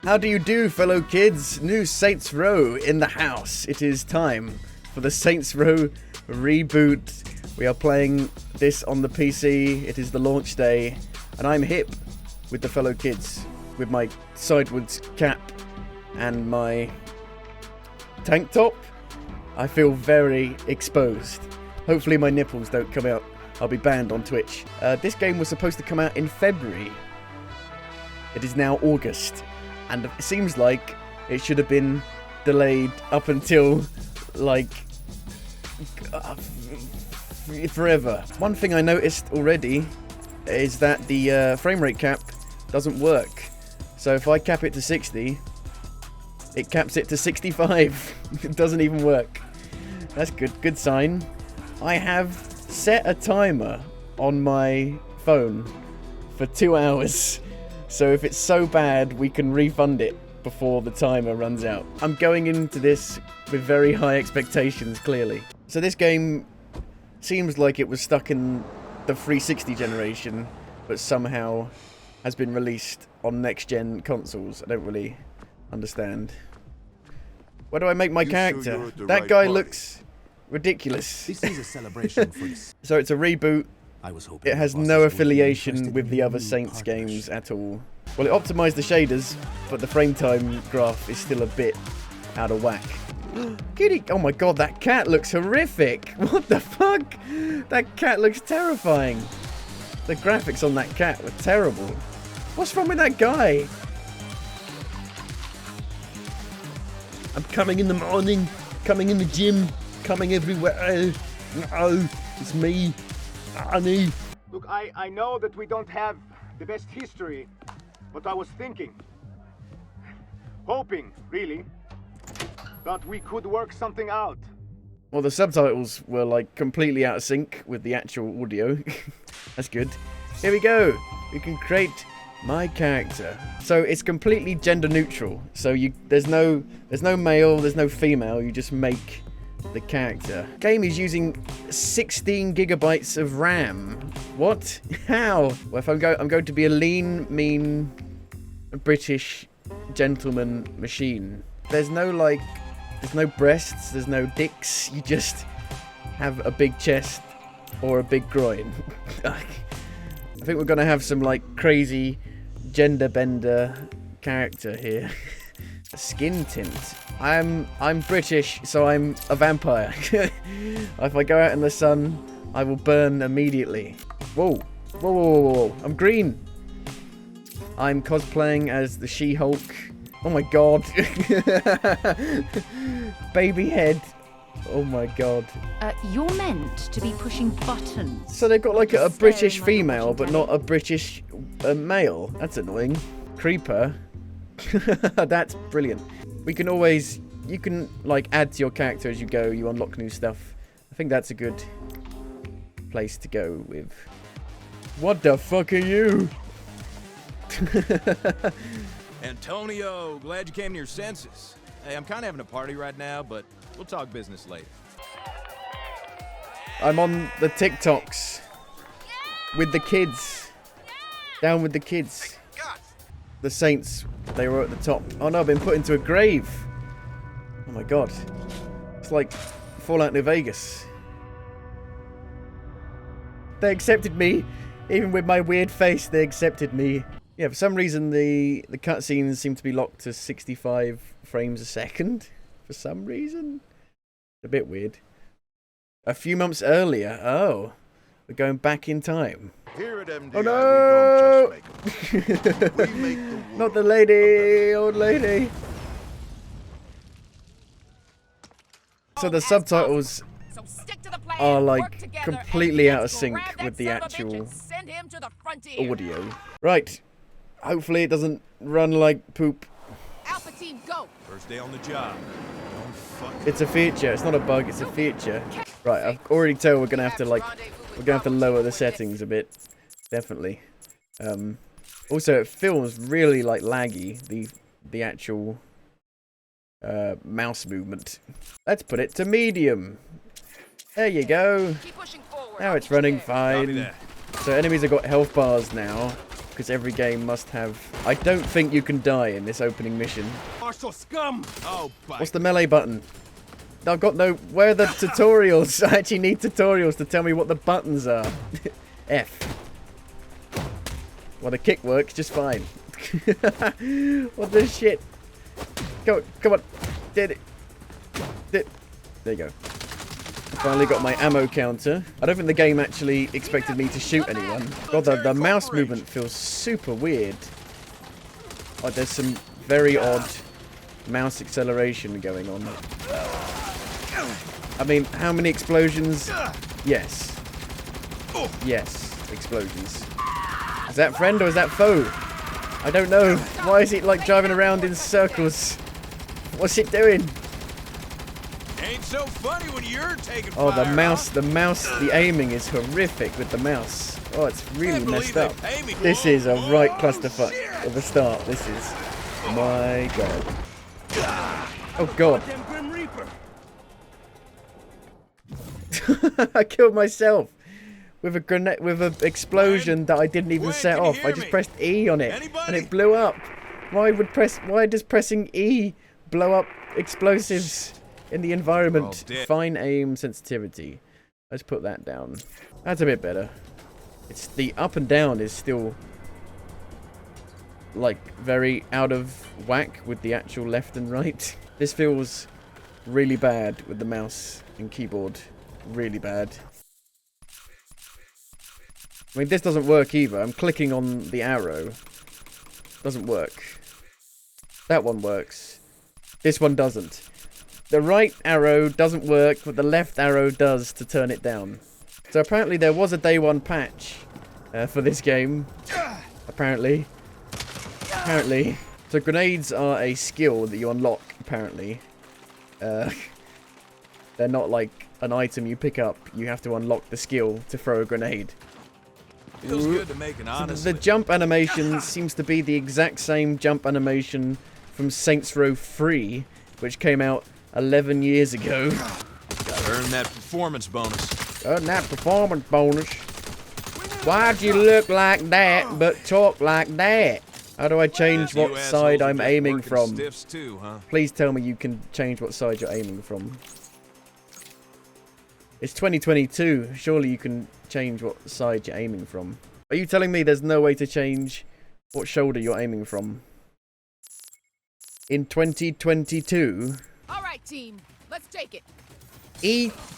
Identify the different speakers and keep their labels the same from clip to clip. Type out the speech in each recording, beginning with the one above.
Speaker 1: How do you do, fellow kids? New Saints Row in the house. It is time for the Saints Row reboot. We are playing this on the PC. It is the launch day, and I'm hip with the fellow kids, with my sidewards cap and my tank top. I feel very exposed. Hopefully my nipples don't come out. I'll be banned on Twitch. This game was supposed to come out in February. It is now August, and it seems like it should have been delayed up until, like, forever. One thing I noticed already is that the frame rate cap doesn't work. So if I cap it to 60, it caps it to 65. It doesn't even work. That's good. Good sign. I have set a timer on my phone for 2 hours. So if it's so bad, we can refund it before the timer runs out. I'm going into this with very high expectations, clearly. So this game seems like it was stuck in the 360 generation, but somehow has been released on next-gen consoles. I don't really understand. Where do I make my character? That guy looks ridiculous.
Speaker 2: This is a celebration for this.
Speaker 1: So it's a reboot.
Speaker 2: I was hoping
Speaker 1: it has no affiliation with the other Saints games at all. Well, it optimized the shaders, but the frame time graph is still a bit out of whack. Kitty! Oh my god, that cat looks horrific! What the fuck? That cat looks terrifying. The graphics on that cat were terrible. What's wrong with that guy? I'm coming in the morning, coming in the gym, coming everywhere. No, it's me. Honey.
Speaker 3: Look, I know that we don't have the best history, but I was thinking, hoping, really, that we could work something out.
Speaker 1: Well, the subtitles were like completely out of sync with the actual audio. That's good. Here we go. We can create my character. So it's completely gender neutral. So there's no male, there's no female. You just make the character. Game is using 16 gigabytes of RAM. What? How? Well, if I'm going to be a lean, mean, British gentleman machine. There's no breasts, there's no dicks. You just have a big chest or a big groin. I think we're gonna have some like crazy gender bender character here. Skin tint. I'm British, so I'm a vampire. If I go out in the sun, I will burn immediately. Whoa. Whoa, whoa, whoa, whoa. I'm green. I'm cosplaying as the She-Hulk. Oh my god. Baby head. Oh my god.
Speaker 4: You're meant to be pushing buttons.
Speaker 1: So they've got like a British female, but not a British male. That's annoying. Creeper. That's brilliant. You can like add to your character as you go. You unlock new stuff. I think that's a good place to go with. What the fuck are you?
Speaker 5: Antonio, glad you came to your senses. Hey, I'm kind of having a party right now, but we'll talk business later.
Speaker 1: I'm on the TikToks with the kids. Down with the kids. The Saints, they were at the top. Oh no, I've been put into a grave. Oh my god. It's like Fallout New Vegas. They accepted me. Even with my weird face, they accepted me. Yeah, for some reason the cutscenes seem to be locked to 65 frames a second. For some reason. A bit weird. A few months earlier. Oh. We're going back in time.
Speaker 6: Here at MDI,
Speaker 1: Oh no!
Speaker 6: we don't just make them. We make the world.
Speaker 1: Not the lady, old lady. So the subtitles are like completely out of sync with the actual audio. Right. Hopefully it doesn't run like poop.
Speaker 4: Alpha team, go.
Speaker 5: First day on the job. Don't fuck.
Speaker 1: It's a feature. It's not a bug. It's a feature. Right. I've already told we're gonna have to lower the settings a bit. Definitely. Also, it feels really like laggy. The actual mouse movement. Let's put it to medium. There you go. Now it's running fine. So enemies have got health bars now. because every game must have... I don't think you can die in this opening mission.
Speaker 5: Marshall scum! Oh,
Speaker 1: What's the melee button? I've got no... Where are the tutorials? I actually need tutorials to tell me what the buttons are. F. Well, the kick works just fine. What the shit? Come on. Did it. There you go. Finally got my ammo counter. I don't think the game actually expected me to shoot anyone. God, the mouse movement feels super weird. Like there's some very odd mouse acceleration going on. I mean, how many explosions? Yes. Yes, explosions. Is that friend or is that foe? I don't know. Why is it like driving around in circles? What's it doing?
Speaker 5: Ain't so funny when you're taking
Speaker 1: Oh,
Speaker 5: fire,
Speaker 1: the mouse, the aiming is horrific with the mouse. Oh, it's really messed up. This is a right clusterfuck at the start. This is, my god. Oh god. I killed myself with a grenade, with an explosion that I didn't even set off. I just pressed E on it and it blew up. Why does pressing E blow up explosives in the environment? Fine aim sensitivity. Let's put that down. That's a bit better. It's the up and down is still like very out of whack with the actual left and right. This feels really bad with the mouse and keyboard. Really bad. I mean, this doesn't work either. I'm clicking on the arrow. Doesn't work. That one works. This one doesn't. The right arrow doesn't work, but the left arrow does to turn it down. So apparently there was a day one patch for this game. Apparently. So grenades are a skill that you unlock, apparently. They're not like an item you pick up. You have to unlock the skill to throw a grenade.
Speaker 5: Feels good to make an honest.
Speaker 1: The jump animation seems to be the exact same jump animation from Saints Row 3, which came out 11 years ago.
Speaker 5: Gotta earn that performance bonus.
Speaker 1: Earn that performance bonus. Why'd you look like that, but talk like that? How do I change what side I'm aiming from? Please tell me you can change what side you're aiming from. It's 2022. Surely you can change what side you're aiming from. Are you telling me there's no way to change what shoulder you're aiming from? In 2022?
Speaker 4: Alright, team. Let's take it.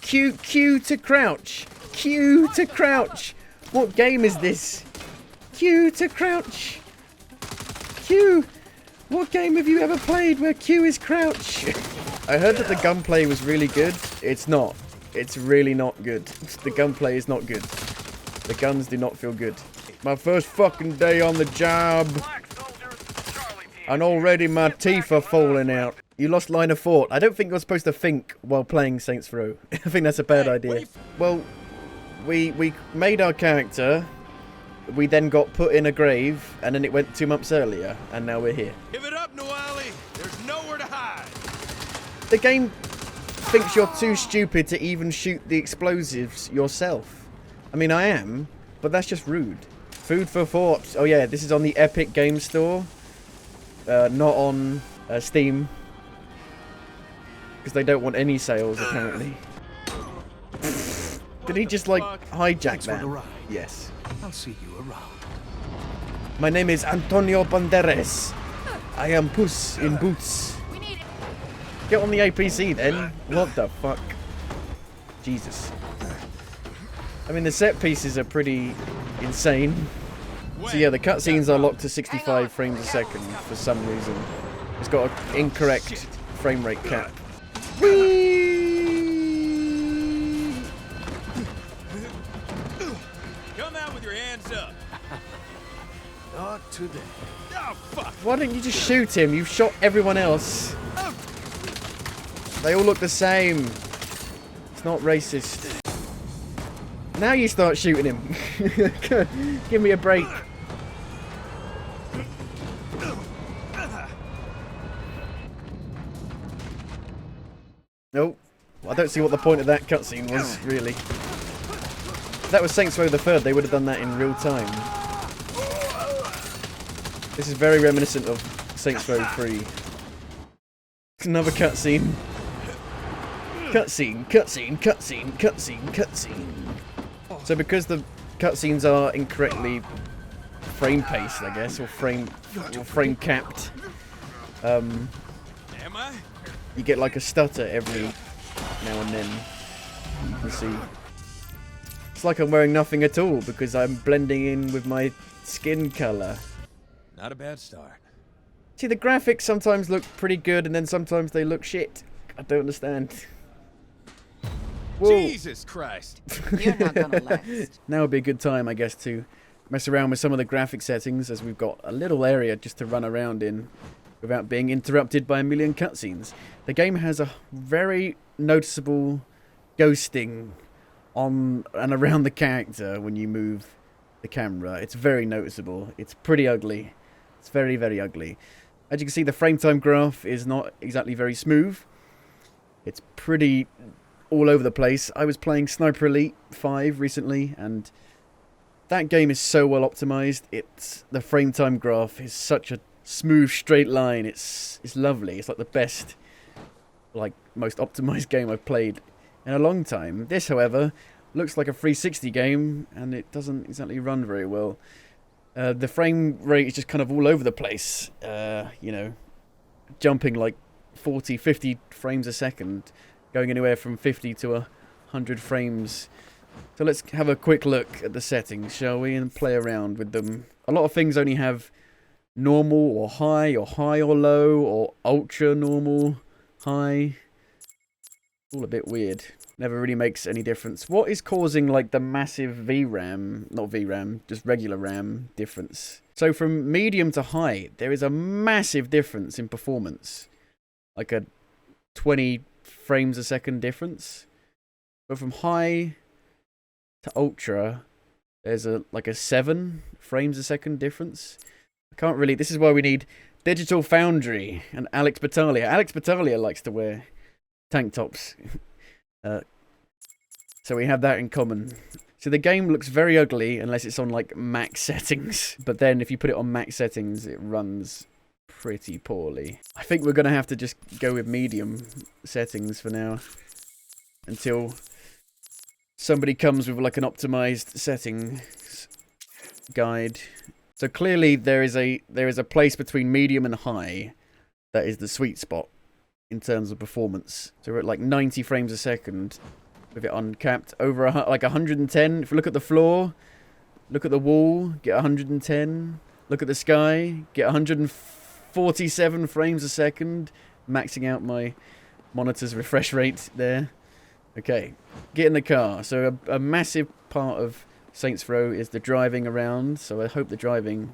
Speaker 1: Q to crouch. Q to crouch. What game is this? Q to crouch. Q. What game have you ever played where Q is crouch? I heard that the gunplay was really good. It's not. It's really not good. The gunplay is not good. The guns do not feel good. My first fucking day on the job. And already my teeth are falling out. You lost line of thought. I don't think you're supposed to think while playing Saints Row. I think that's a bad idea. Well, we made our character. We then got put in a grave. And then it went 2 months earlier. And now we're here.
Speaker 5: Give it up, Noali. There's nowhere to hide.
Speaker 1: The game thinks you're too stupid to even shoot the explosives yourself. I mean, I am, but that's just rude. Food for thought. Oh yeah, this is on the Epic Game Store, not on Steam, because they don't want any sales apparently. Did he just like hijack that? Yes.
Speaker 2: I'll see you around.
Speaker 1: My name is Antonio Banderas. I am Puss in Boots. Get on the APC then. What the fuck? Jesus. I mean, the set pieces are pretty insane. So yeah, the cutscenes are locked to 65 frames a second for some reason. It's got an incorrect frame rate cap. Whee!
Speaker 5: Come out with your hands up.
Speaker 2: Not today.
Speaker 5: Oh, fuck.
Speaker 1: Why don't you just shoot him? You've shot everyone else. They all look the same. It's not racist. Now you start shooting him. Give me a break. Nope. Well, I don't see what the point of that cutscene was, really. If that was Saints Row the 3rd, they would have done that in real time. This is very reminiscent of Saints Row 3. Another cutscene. Cutscene, cutscene, cutscene, cutscene, cutscene. So because the cutscenes are incorrectly frame paced, I guess, or frame capped,
Speaker 5: Am I?
Speaker 1: you get like a stutter every now and then. You can see. It's like I'm wearing nothing at all because I'm blending in with my skin colour.
Speaker 5: Not a bad start.
Speaker 1: See, the graphics sometimes look pretty good and then sometimes they look shit. I don't understand. Whoa.
Speaker 5: Jesus Christ!
Speaker 4: You're not gonna last.
Speaker 1: Now would be a good time, I guess, to mess around with some of the graphic settings, as we've got a little area just to run around in without being interrupted by a million cutscenes. The game has a very noticeable ghosting on and around the character when you move the camera. It's very noticeable. It's pretty ugly. It's very, very ugly. As you can see, the frame time graph is not exactly very smooth. It's pretty all over the place. I was playing Sniper Elite 5 recently, and that game is so well optimized. The frame time graph is such a smooth straight line. It's lovely. It's like the best, like most optimized game I've played in a long time. This, however, looks like a 360 game, and it doesn't exactly run very well. The frame rate is just kind of all over the place. You know, jumping like 40, 50 frames a second, going anywhere from 50 to 100 frames. So let's have a quick look at the settings, shall we, and play around with them. A lot of things only have normal or high or low or ultra normal, high. All a bit weird. Never really makes any difference. What is causing like the massive VRAM, not VRAM, just regular RAM difference? So from medium to high, there is a massive difference in performance. Like a 20 frames a second difference. But from high to ultra, there's like a 7 frames a second difference. I can't really, this is why we need Digital Foundry and Alex Battaglia. Alex Battaglia likes to wear tank tops. So we have that in common. So the game looks very ugly unless it's on like max settings. But then if you put it on max settings, it runs pretty poorly. I think we're going to have to just go with medium settings for now. Until somebody comes with like an optimized settings guide. So clearly there is a place between medium and high that is the sweet spot in terms of performance. So we're at like 90 frames a second with it uncapped. Over like 110. If you look at the floor, look at the wall, get 110. Look at the sky, get 147 frames a second. Maxing out my monitor's refresh rate there. Okay, get in the car. So a massive part of Saints Row is the driving around. So I hope the driving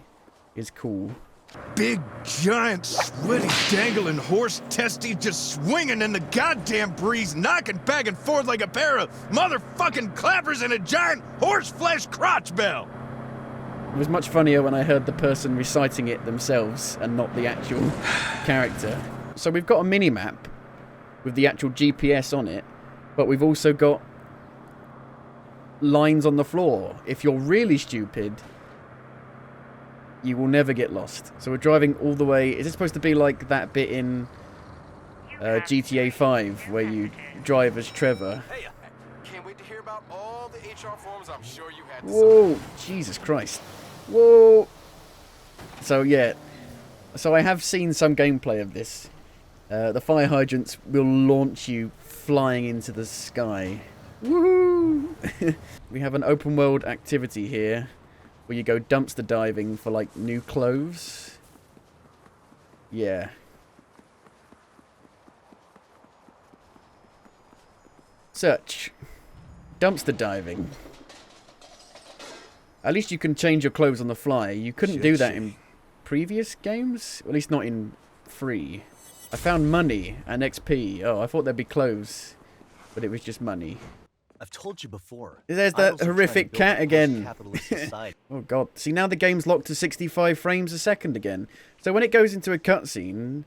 Speaker 1: is cool.
Speaker 5: Big, giant, sweaty, dangling horse testy just swinging in the goddamn breeze, knocking back and forth like a pair of motherfucking clappers in a giant horse flesh crotch bell.
Speaker 1: It was much funnier when I heard the person reciting it themselves and not the actual character. So we've got a mini-map with the actual GPS on it, but we've also got lines on the floor. If you're really stupid, you will never get lost. So we're driving all the way. Is it supposed to be like that bit in GTA 5 where you drive as Trevor?
Speaker 7: Hey, can't wait to hear about all the HR forms I'm sure you had to
Speaker 1: Whoa, Jesus Christ. Whoa. So yeah, so I have seen some gameplay of this. The fire hydrants will launch you flying into the sky. Woohoo! We have an open world activity here where you go dumpster diving for like new clothes. Yeah. Search. Dumpster diving. At least you can change your clothes on the fly. You couldn't do that in previous games. At least not in 3. I found money and XP. Oh, I thought there'd be clothes. But it was just money.
Speaker 8: I've told you before.
Speaker 1: There's that horrific cat again. Oh god. See, now the game's locked to 65 frames a second again. So when it goes into a cutscene,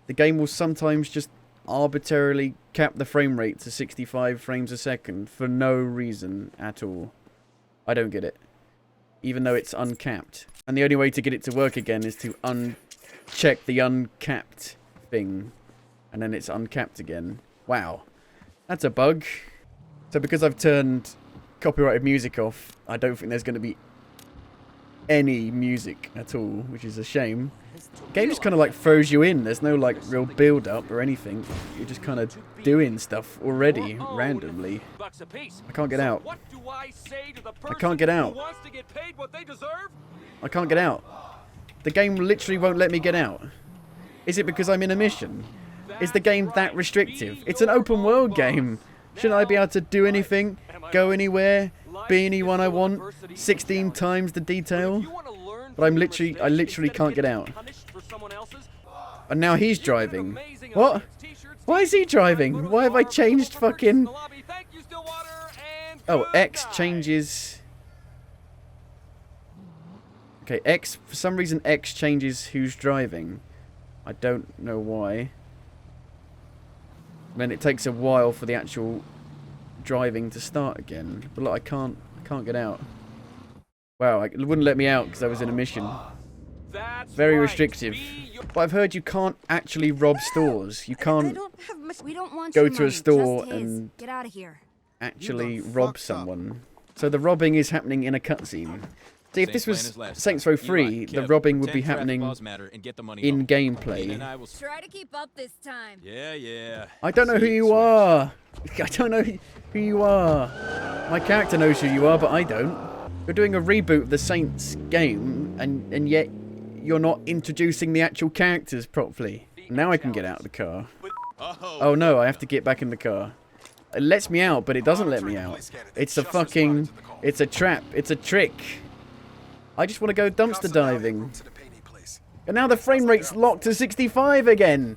Speaker 1: the game will sometimes just arbitrarily cap the frame rate to 65 frames a second for no reason at all. I don't get it. Even though it's uncapped. And the only way to get it to work again is to uncheck the uncapped thing. And then it's uncapped again. Wow. That's a bug. So because I've turned copyrighted music off, I don't think there's going to be any music at all, which is a shame. The game just kind of like throws you in. There's no like real build up or anything. You're just kind of doing stuff already randomly. I can't get out. I can't get out. I can't get out. The game literally won't let me get out. Is it because I'm in a mission? Is the game that restrictive? It's an open world game. Shouldn't I be able to do anything, go anywhere, be anyone I want, 16 times the detail? But I literally can't get out. And now he's driving. What? Why is he driving? Why have I changed fucking... Oh, X changes... Okay, X, for some reason X changes who's driving. I don't know why. Then it takes a while for the actual driving to start again. But look, I can't get out. Wow, it wouldn't let me out because I was in a mission. Very restrictive. But I've heard you can't actually rob stores. You can't go to a store and
Speaker 4: get out of here.
Speaker 1: Actually rob someone. So the robbing is happening in a cutscene. See, if this was Saints Row 3, the robbing would be happening in gameplay.
Speaker 4: Try to keep up this time.
Speaker 5: Yeah.
Speaker 1: I don't know who you are. I don't know who you are. My character knows who you are, but I don't. You're doing a reboot of the Saints game, and yet you're not introducing the actual characters properly. Now I can get out of the car. Oh no, I have to get back in the car. It lets me out, but it doesn't let me out. It's a fucking... It's a trap. It's a trick. I just want to go dumpster diving. And now the frame rate's locked to 65 again.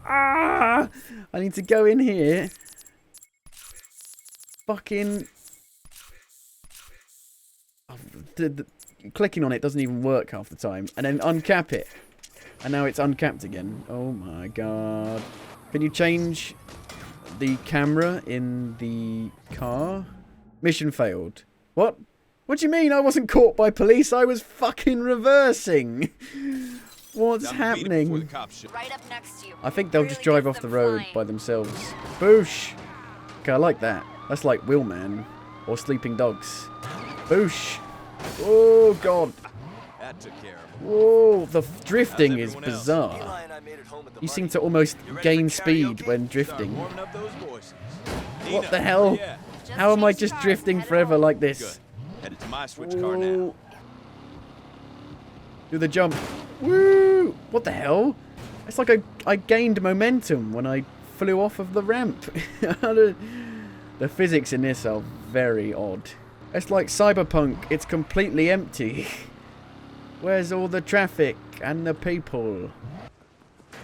Speaker 1: Ah! I need to go in here. Fucking... Clicking on it doesn't even work half the time. And then uncap it. And now it's uncapped again. Oh my god. Can you change the camera in the car? Mission failed. What? What do you mean? I wasn't caught by police. I was fucking reversing. What's happening?
Speaker 4: Right up next to you.
Speaker 1: I think they'll just drive off the road by themselves. Boosh. Okay, I like that. That's like Wheelman or Sleeping Dogs. Boosh. Oh, God.
Speaker 5: That took care of him.
Speaker 1: Whoa, the drifting is bizarre. You seem to almost gain speed when drifting. What the hell? How am I just drifting forever like this?
Speaker 5: Headed to my switch car now.
Speaker 1: Do the jump. Woo! What the hell? It's like I gained momentum when I flew off of the ramp. The physics in this are very odd. It's like Cyberpunk. It's completely empty. Where's all the traffic and the people?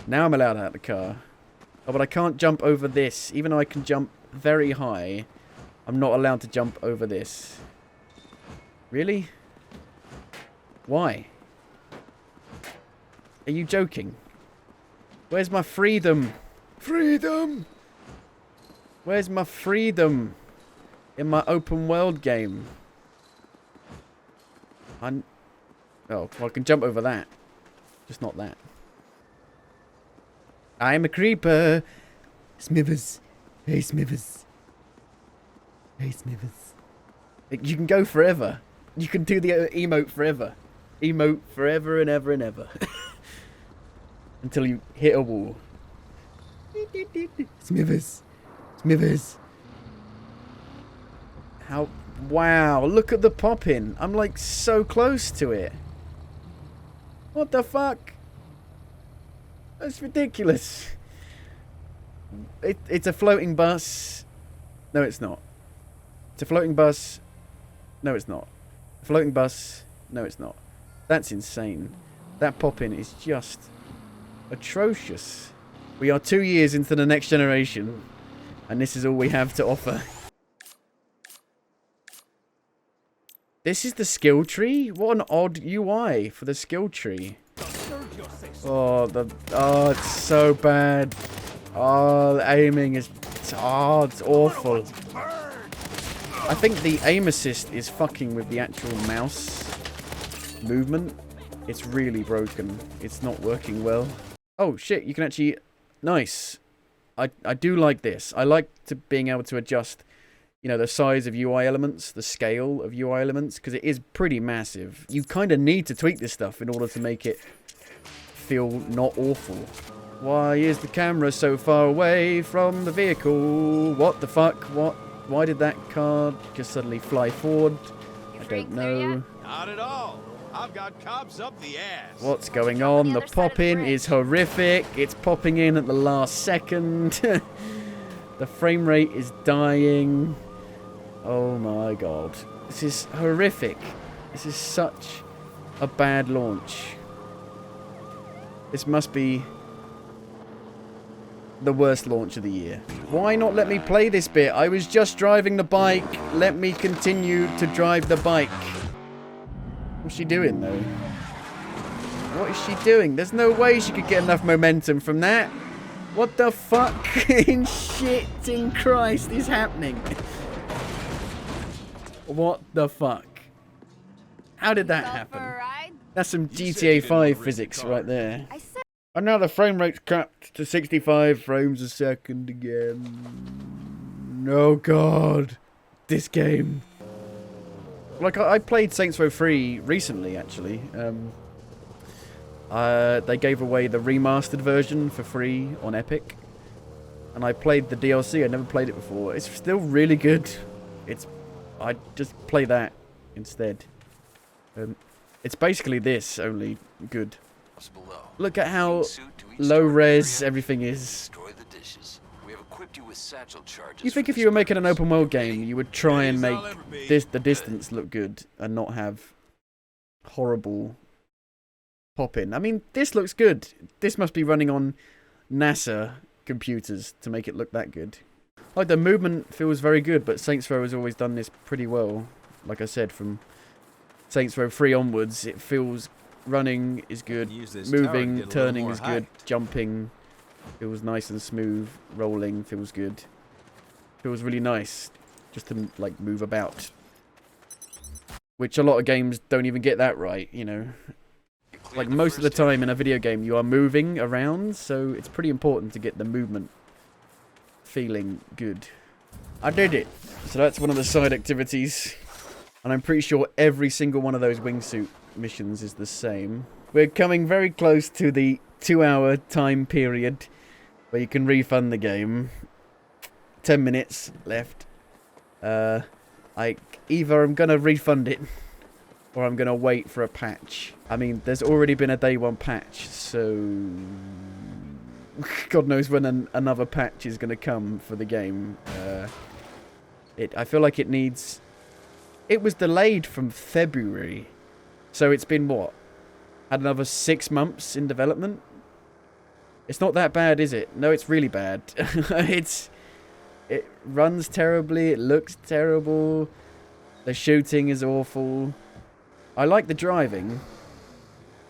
Speaker 1: Now I'm allowed out of the car. Oh, but I can't jump over this. Even though I can jump very high, I'm not allowed to jump over this. Really? Why? Are you joking? Where's my freedom? Freedom! Where's my freedom in my open world game? Oh, well, I can jump over that. Just not that. I'm a creeper. Smithers. Hey, Smithers. Hey, Smithers. You can go forever. You can do the emote forever. Emote forever and ever and ever. Until you hit a wall. Smithers. Smithers. How... Wow, look at the pop-in. I'm like so close to it. What the fuck? That's ridiculous. It's a floating bus. No, it's not. It's a floating bus. No, it's not. A floating bus. No, it's not. That's insane. That pop-in is just atrocious. We are 2 years into the next generation, and this is all we have to offer. This is the skill tree? What an odd UI for the skill tree. Oh, it's so bad. Oh, the aiming is... Oh, it's awful. I think the aim assist is fucking with the actual mouse. movement, it's really broken. It's not working well. Oh shit, you can actually... Nice. I do like this. I like being able to adjust, you know, the size of UI elements, the scale of UI elements, because it is pretty massive. You kind of need to tweak this stuff in order to make it feel not awful. Why is the camera so far away from the vehicle? What the fuck? What? Why did that car just suddenly fly forward? I don't know.
Speaker 5: Not at all. I've got cops up the ass.
Speaker 1: What's going on? The pop-in is horrific. It's popping in at the last second. The frame rate is dying. Oh my god. This is horrific. This is such a bad launch. This must be the worst launch of the year. Why not let me play this bit? I was just driving the bike. Let me continue to drive the bike. What's she doing, though? What is she doing? There's no way she could get enough momentum from that. What the fucking shit in Christ is happening? What the fuck? How did that happen? That's some GTA 5 physics right there. And now the frame rate's capped to 65 frames a second again. Oh god. This game. Like, I played Saints Row 3 recently, actually. They gave away the remastered version for free on Epic. And I played the DLC. I never played it before. It's still really good. I just play that instead. It's basically this, only good. Look at how low res everything is. You think if you were making an open world game, you would try and make the distance look good and not have horrible pop-in. I mean, this looks good. This must be running on NASA computers to make it look that good. Like, the movement feels very good, but Saints Row has always done this pretty well. Like I said, from Saints Row 3 onwards, it feels running is good, moving, turning is good, jumping feels nice and smooth, rolling feels good. Feels really nice just to, like, move about. Which a lot of games don't even get that right, you know. Like, most of the time in a video game you are moving around, so it's pretty important to get the movement feeling good. I did it! So that's one of the side activities. And I'm pretty sure every single one of those wingsuit missions is the same. We're coming very close to the 2-hour time period where you can refund the game. 10 minutes left. Either I'm gonna refund it or I'm gonna wait for a patch. I mean, there's already been a day one patch, so God knows when another patch is gonna come for the game. I feel like it needs... It was delayed from February, so it's been what? Had another 6 months in development? It's not that bad, is it? No, it's really bad. It runs terribly, it looks terrible, the shooting is awful. I like the driving,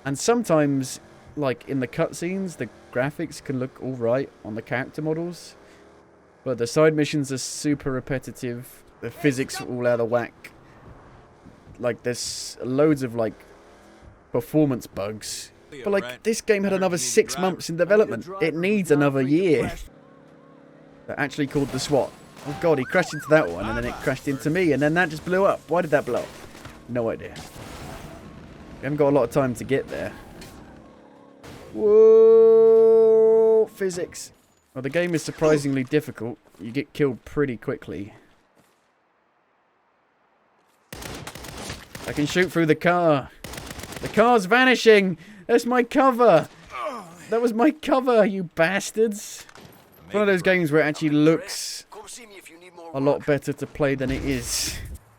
Speaker 1: and sometimes, like, in the cutscenes, the graphics can look alright on the character models, but the side missions are super repetitive, the physics are all out of whack. Like, there's loads of, like, performance bugs. But, like, this game had another 6 months in development. It needs another year. They're actually called the SWAT. Oh god, he crashed into that one, and then it crashed into me, and then that just blew up. Why did that blow up? No idea. We haven't got a lot of time to get there. Whoa! Physics. Well, the game is surprisingly difficult. You get killed pretty quickly. I can shoot through the car. The car's vanishing! That's my cover! That was my cover, you bastards! It's one of those games where it actually looks a lot better to play than it is.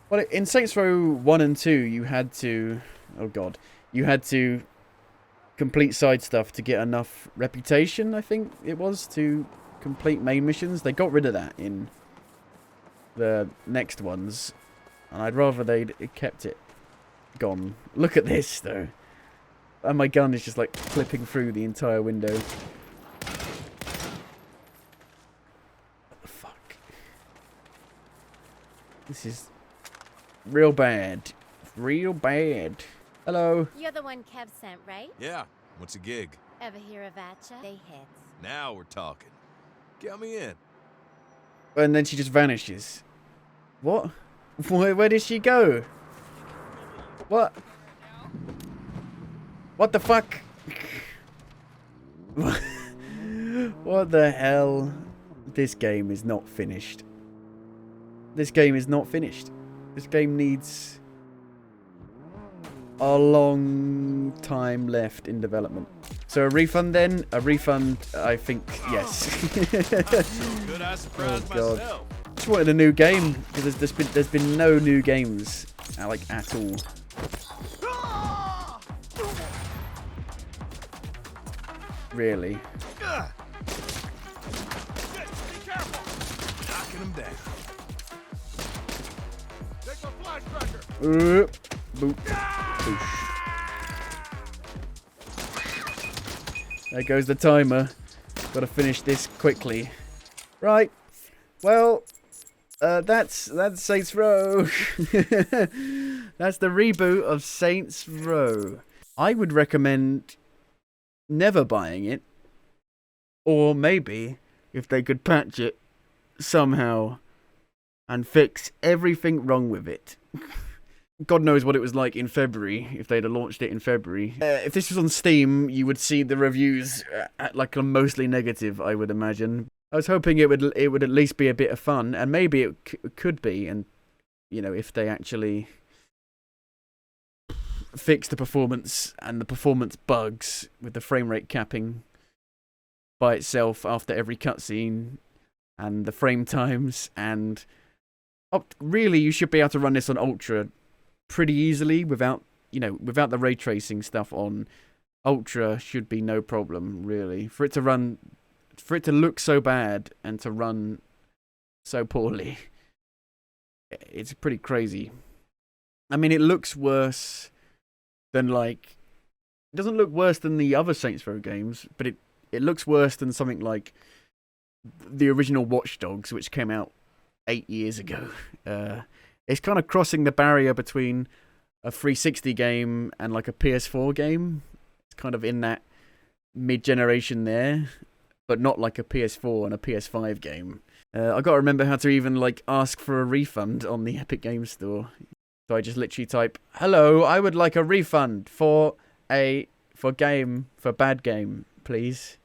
Speaker 1: Well, in Saints Row 1 and 2, you had to... Oh god. You had to complete side stuff to get enough reputation, I think it was, to complete main missions. They got rid of that in the next ones. And I'd rather they'd kept it gone. Look at this, though. And my gun is just, like, clipping through the entire window. What the fuck? This is real bad. Real bad. Hello.
Speaker 4: You're the one Kev sent, right?
Speaker 5: Yeah, what's a gig?
Speaker 4: Ever hear of Atcha? They hits.
Speaker 5: Now we're talking. Get me in.
Speaker 1: And then she just vanishes. What? Where did she go? What? What the fuck? What the hell? This game is not finished. This game is not finished. This game needs a long time left in development. So a refund then? A refund, I think, yes.
Speaker 5: Good, I surprised
Speaker 1: God. Just wanted a new game because there's been no new games like at all. Really.
Speaker 5: Knocking him down.
Speaker 1: Boop. Boosh. There goes the timer. Gotta finish this quickly. Right. Well, that's Saints Row. That's the reboot of Saints Row. I would recommend never buying it, or maybe if they could patch it somehow and fix everything wrong with it. God knows what it was like in February if they'd have launched it in February. If this was on Steam, you would see the reviews at like a mostly negative, I would imagine. I was hoping it would at least be a bit of fun, and maybe it could be, and you know, if they actually fix the performance and the performance bugs with the frame rate capping by itself after every cutscene and the frame times, and really you should be able to run this on Ultra pretty easily without the ray tracing stuff on. Ultra should be no problem, really. For it to look so bad and to run so poorly, it's pretty crazy. I mean, it looks worse than it doesn't look worse than the other Saints Row games, but it looks worse than something like the original Watch Dogs, which came out 8 years ago. It's kind of crossing the barrier between a 360 game and like a PS4 game. It's kind of in that mid-generation there, but not like a PS4 and a PS5 game. I got to remember how to even ask for a refund on the Epic Games Store. So I just literally type, "Hello, I would like a refund for bad game, please."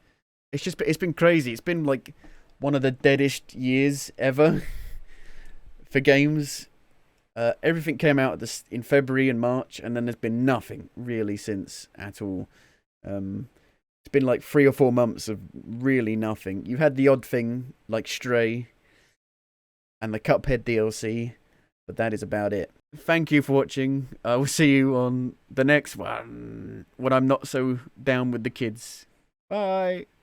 Speaker 1: It's been crazy. It's been like one of the deadest years ever for games. Everything came out in February and March, and then there's been nothing really since at all. It's been like 3 or 4 months of really nothing. You had the odd thing like Stray and the Cuphead DLC, but that is about it. Thank you for watching. I will see you on the next one when I'm not so down with the kids. Bye.